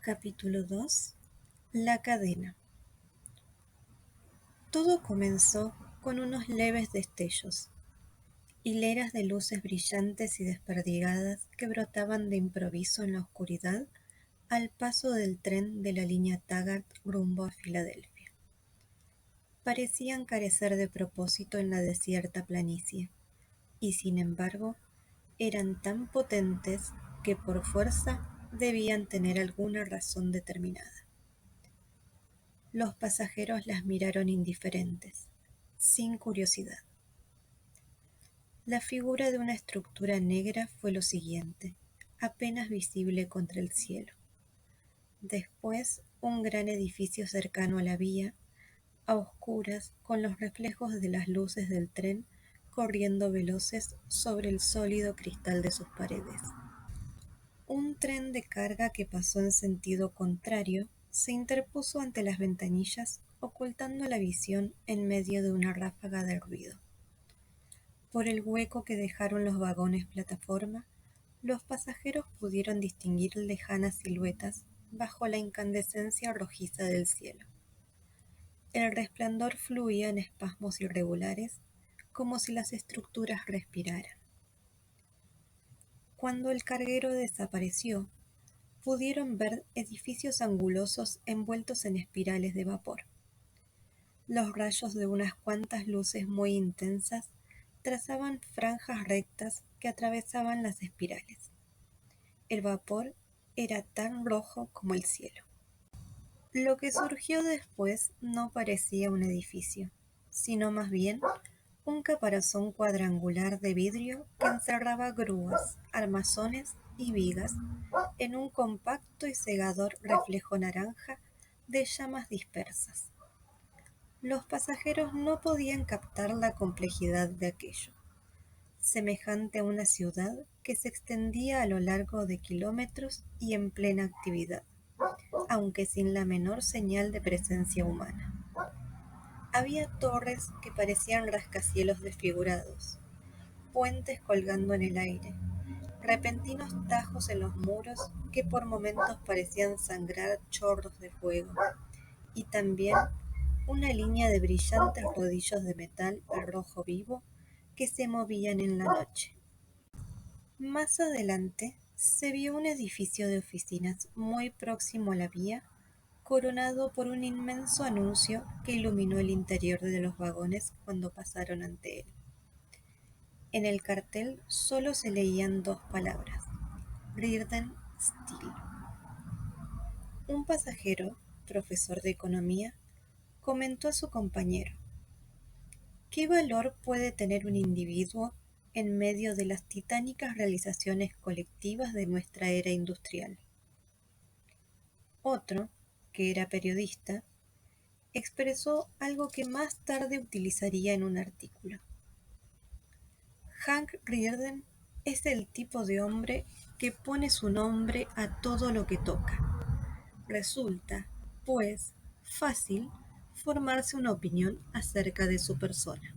Capítulo 2. La cadena. Todo comenzó con unos leves destellos, hileras de luces brillantes y desperdigadas que brotaban de improviso en la oscuridad al paso del tren de la línea Taggart rumbo a Filadelfia. Parecían carecer de propósito en la desierta planicie, y sin embargo eran tan potentes que por fuerza debían tener alguna razón determinada. Los pasajeros las miraron indiferentes, sin curiosidad. La figura de una estructura negra fue lo siguiente, apenas visible contra el cielo. Después, un gran edificio cercano a la vía, a oscuras, con los reflejos de las luces del tren corriendo veloces sobre el sólido cristal de sus paredes. Un tren de carga que pasó en sentido contrario se interpuso ante las ventanillas, ocultando la visión en medio de una ráfaga de ruido. Por el hueco que dejaron los vagones plataforma, los pasajeros pudieron distinguir lejanas siluetas bajo la incandescencia rojiza del cielo. El resplandor fluía en espasmos irregulares, como si las estructuras respiraran. Cuando el carguero desapareció, pudieron ver edificios angulosos envueltos en espirales de vapor. Los rayos de unas cuantas luces muy intensas trazaban franjas rectas que atravesaban las espirales. El vapor era tan rojo como el cielo. Lo que surgió después no parecía un edificio, sino más bien un caparazón cuadrangular de vidrio que encerraba grúas, armazones y vigas en un compacto y cegador reflejo naranja de llamas dispersas. Los pasajeros no podían captar la complejidad de aquello, semejante a una ciudad que se extendía a lo largo de kilómetros y en plena actividad, aunque sin la menor señal de presencia humana. Había torres que parecían rascacielos desfigurados, puentes colgando en el aire, repentinos tajos en los muros que por momentos parecían sangrar chorros de fuego, y también una línea de brillantes rodillos de metal al rojo vivo que se movían en la noche. Más adelante se vio un edificio de oficinas muy próximo a la vía, coronado por un inmenso anuncio que iluminó el interior de los vagones cuando pasaron ante él. En el cartel solo se leían dos palabras: Rearden Steel. Un pasajero, profesor de economía, comentó a su compañero: ¿qué valor puede tener un individuo en medio de las titánicas realizaciones colectivas de nuestra era industrial? Otro, que era periodista, expresó algo que más tarde utilizaría en un artículo. Hank Rearden es el tipo de hombre que pone su nombre a todo lo que toca. Resulta, pues, fácil formarse una opinión acerca de su persona.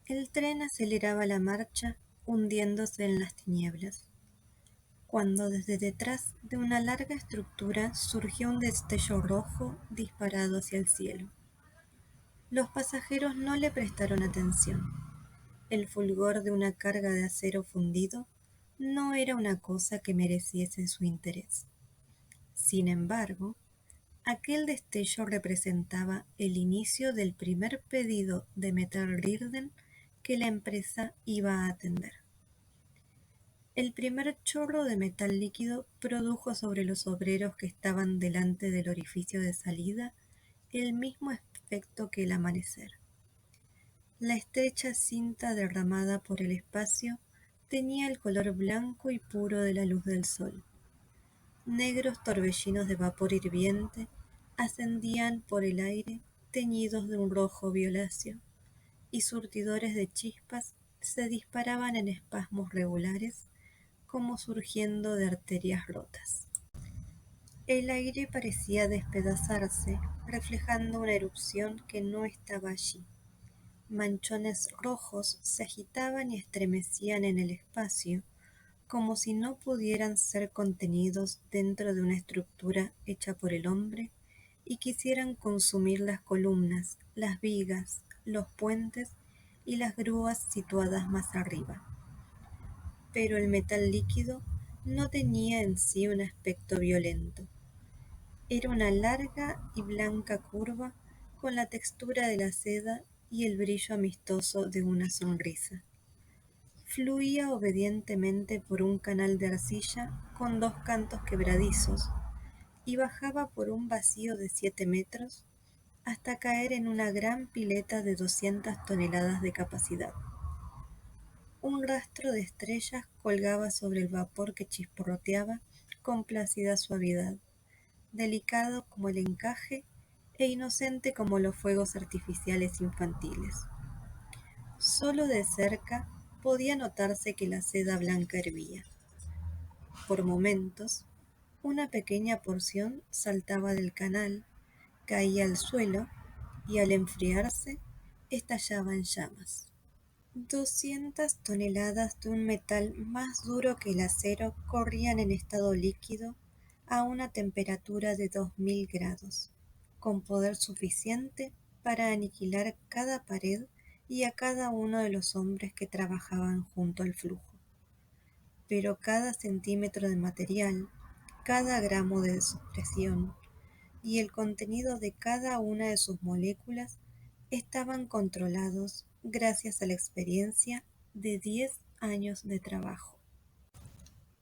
El tren aceleraba la marcha, hundiéndose en las tinieblas, cuando desde detrás de una larga estructura surgió un destello rojo disparado hacia el cielo. Los pasajeros no le prestaron atención. El fulgor de una carga de acero fundido no era una cosa que mereciese su interés. Sin embargo, aquel destello representaba el inicio del primer pedido de Metal Rearden que la empresa iba a atender. El primer chorro de metal líquido produjo sobre los obreros que estaban delante del orificio de salida el mismo efecto que el amanecer. La estrecha cinta derramada por el espacio tenía el color blanco y puro de la luz del sol. Negros torbellinos de vapor hirviente ascendían por el aire teñidos de un rojo violáceo, y surtidores de chispas se disparaban en espasmos regulares como surgiendo de arterias rotas. El aire parecía despedazarse, reflejando una erupción que no estaba allí. Manchones rojos se agitaban y estremecían en el espacio, como si no pudieran ser contenidos dentro de una estructura hecha por el hombre y quisieran consumir las columnas, las vigas, los puentes y las grúas situadas más arriba. Pero el metal líquido no tenía en sí un aspecto violento. Era una larga y blanca curva con la textura de la seda y el brillo amistoso de una sonrisa. Fluía obedientemente por un canal de arcilla con dos cantos quebradizos y bajaba por un vacío de 7 metros hasta caer en una gran pileta de 200 toneladas de capacidad. Un rastro de estrellas colgaba sobre el vapor que chisporroteaba con plácida suavidad, delicado como el encaje e inocente como los fuegos artificiales infantiles. Solo de cerca podía notarse que la seda blanca hervía. Por momentos, una pequeña porción saltaba del canal, caía al suelo y al enfriarse estallaba en llamas. 200 toneladas de un metal más duro que el acero corrían en estado líquido a una temperatura de 2000 grados, con poder suficiente para aniquilar cada pared y a cada uno de los hombres que trabajaban junto al flujo. Pero cada centímetro de material, cada gramo de su presión y el contenido de cada una de sus moléculas estaban controlados gracias a la experiencia de 10 años de trabajo.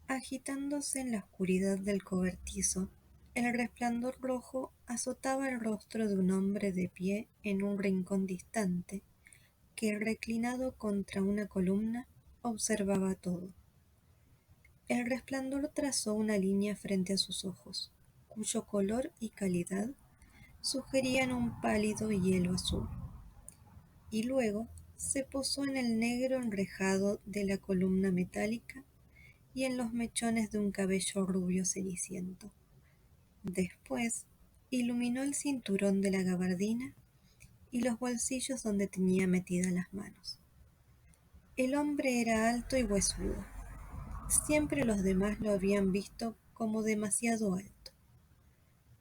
Agitándose en la oscuridad del cobertizo, el resplandor rojo azotaba el rostro de un hombre de pie en un rincón distante, que reclinado contra una columna observaba todo. El resplandor trazó una línea frente a sus ojos, cuyo color y calidad sugerían un pálido hielo azul, y luego se posó en el negro enrejado de la columna metálica y en los mechones de un cabello rubio ceniciento. Después iluminó el cinturón de la gabardina y los bolsillos donde tenía metidas las manos. El hombre era alto y huesudo. Siempre los demás lo habían visto como demasiado alto.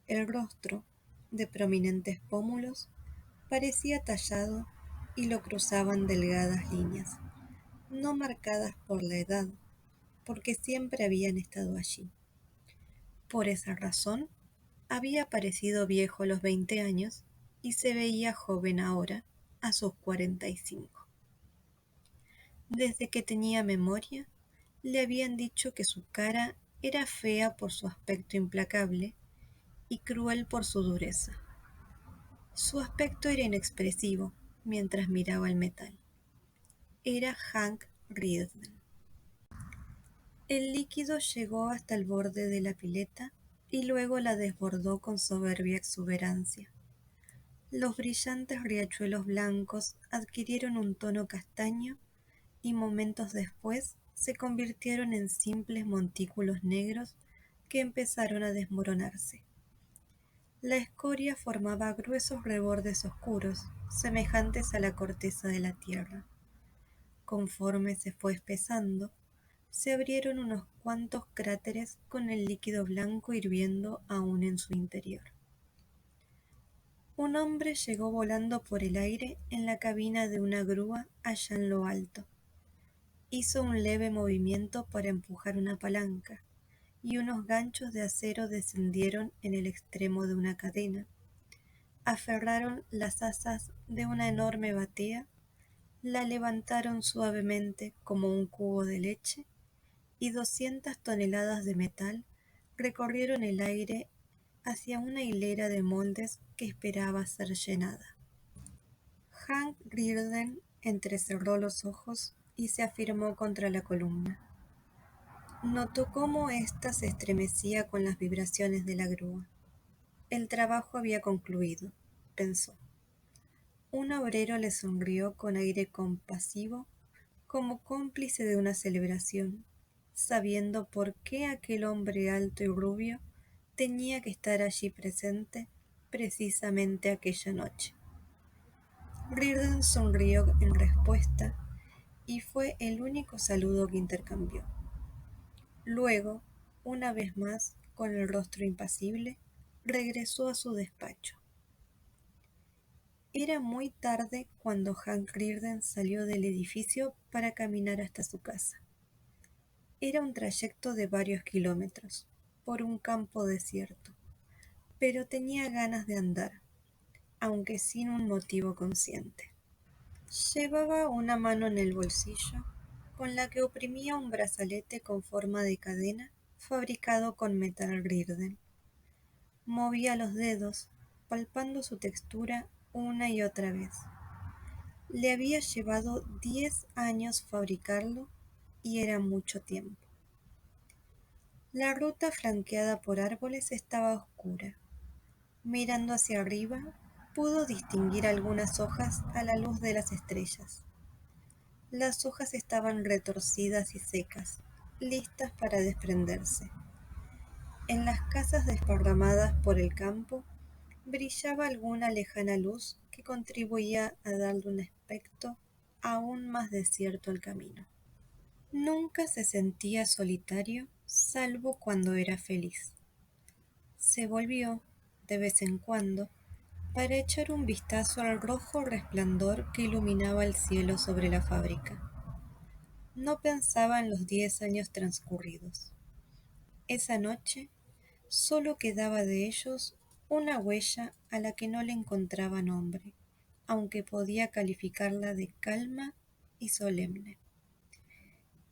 El rostro, de prominentes pómulos, parecía tallado y lo cruzaban delgadas líneas, no marcadas por la edad, porque siempre habían estado allí. Por esa razón, había parecido viejo a los 20 años y se veía joven ahora, a sus 45. Desde que tenía memoria, le habían dicho que su cara era fea por su aspecto implacable y cruel por su dureza. Su aspecto era inexpresivo mientras miraba el metal. Era Hank Rearden. El líquido llegó hasta el borde de la pileta y luego la desbordó con soberbia exuberancia. Los brillantes riachuelos blancos adquirieron un tono castaño y momentos después se convirtieron en simples montículos negros que empezaron a desmoronarse. La escoria formaba gruesos rebordes oscuros, semejantes a la corteza de la tierra. Conforme se fue espesando, se abrieron unos cuantos cráteres con el líquido blanco hirviendo aún en su interior. Un hombre llegó volando por el aire en la cabina de una grúa allá en lo alto. Hizo un leve movimiento para empujar una palanca, y unos ganchos de acero descendieron en el extremo de una cadena, aferraron las asas de una enorme batea, la levantaron suavemente como un cubo de leche, y 200 toneladas de metal recorrieron el aire hacia una hilera de moldes que esperaba ser llenada. Hank Rearden entrecerró los ojos y se afirmó contra la columna. Notó cómo ésta se estremecía con las vibraciones de la grúa. El trabajo había concluido, pensó. Un obrero le sonrió con aire compasivo, como cómplice de una celebración, sabiendo por qué aquel hombre alto y rubio tenía que estar allí presente precisamente aquella noche. Rearden sonrió en respuesta y fue el único saludo que intercambió. Luego, una vez más, con el rostro impasible, regresó a su despacho. Era muy tarde cuando Hank Rearden salió del edificio para caminar hasta su casa. Era un trayecto de varios kilómetros, por un campo desierto, pero tenía ganas de andar, aunque sin un motivo consciente. Llevaba una mano en el bolsillo, con la que oprimía un brazalete con forma de cadena fabricado con metal Rearden. Movía los dedos, palpando su textura una y otra vez. Le había llevado 10 años fabricarlo y era mucho tiempo. La ruta flanqueada por árboles estaba oscura. Mirando hacia arriba, pudo distinguir algunas hojas a la luz de las estrellas. Las hojas estaban retorcidas y secas, listas para desprenderse. En las casas desparramadas por el campo brillaba alguna lejana luz que contribuía a darle un aspecto aún más desierto al camino. Nunca se sentía solitario, salvo cuando era feliz. Se volvió, de vez en cuando, para echar un vistazo al rojo resplandor que iluminaba el cielo sobre la fábrica. No pensaba en los 10 años transcurridos. Esa noche solo quedaba de ellos una huella a la que no le encontraba nombre, aunque podía calificarla de calma y solemne.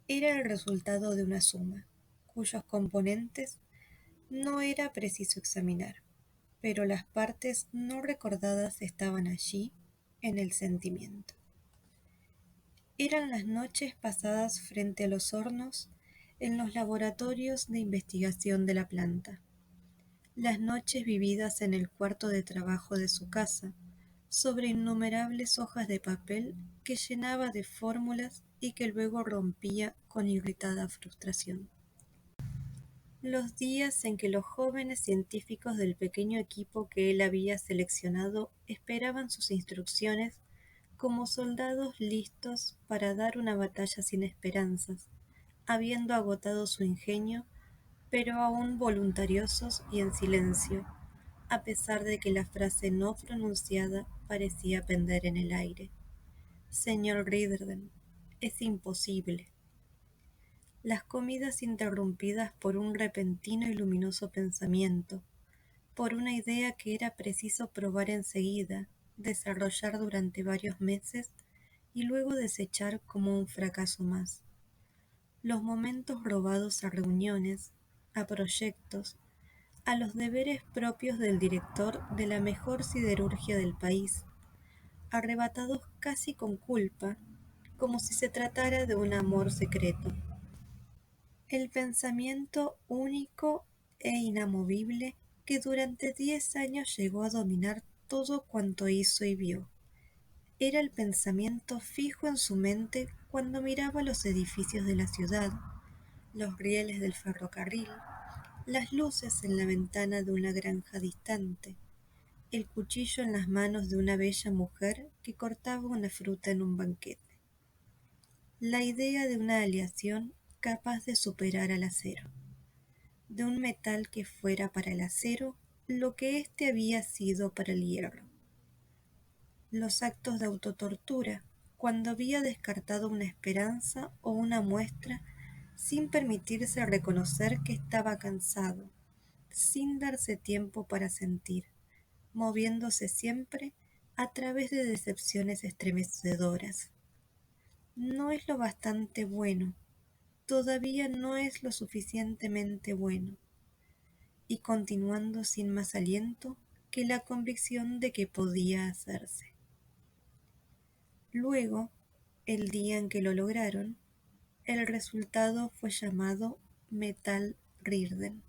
Era el resultado de una suma, cuyos componentes no era preciso examinar, pero las partes no recordadas estaban allí, en el sentimiento. Eran las noches pasadas frente a los hornos en los laboratorios de investigación de la planta, las noches vividas en el cuarto de trabajo de su casa, sobre innumerables hojas de papel que llenaba de fórmulas y que luego rompía con irritada frustración. Los días en que los jóvenes científicos del pequeño equipo que él había seleccionado esperaban sus instrucciones como soldados listos para dar una batalla sin esperanzas, habiendo agotado su ingenio, pero aún voluntariosos y en silencio, a pesar de que la frase no pronunciada parecía pender en el aire. Señor Riordan, es imposible. Las comidas interrumpidas por un repentino y luminoso pensamiento, por una idea que era preciso probar enseguida, desarrollar durante varios meses y luego desechar como un fracaso más. Los momentos robados a reuniones, a proyectos, a los deberes propios del director de la mejor siderurgia del país, arrebatados casi con culpa, como si se tratara de un amor secreto. El pensamiento único e inamovible que durante 10 años llegó a dominar todo cuanto hizo y vio. Era el pensamiento fijo en su mente cuando miraba los edificios de la ciudad, los rieles del ferrocarril, las luces en la ventana de una granja distante, el cuchillo en las manos de una bella mujer que cortaba una fruta en un banquete. La idea de una aleación capaz de superar al acero, de un metal que fuera para el acero lo que éste había sido para el hierro. Los actos de autotortura, cuando había descartado una esperanza o una muestra sin permitirse reconocer que estaba cansado, sin darse tiempo para sentir, moviéndose siempre a través de decepciones estremecedoras. No es lo bastante bueno, todavía no es lo suficientemente bueno, y continuando sin más aliento que la convicción de que podía hacerse. Luego, el día en que lo lograron, el resultado fue llamado Metal Rearden.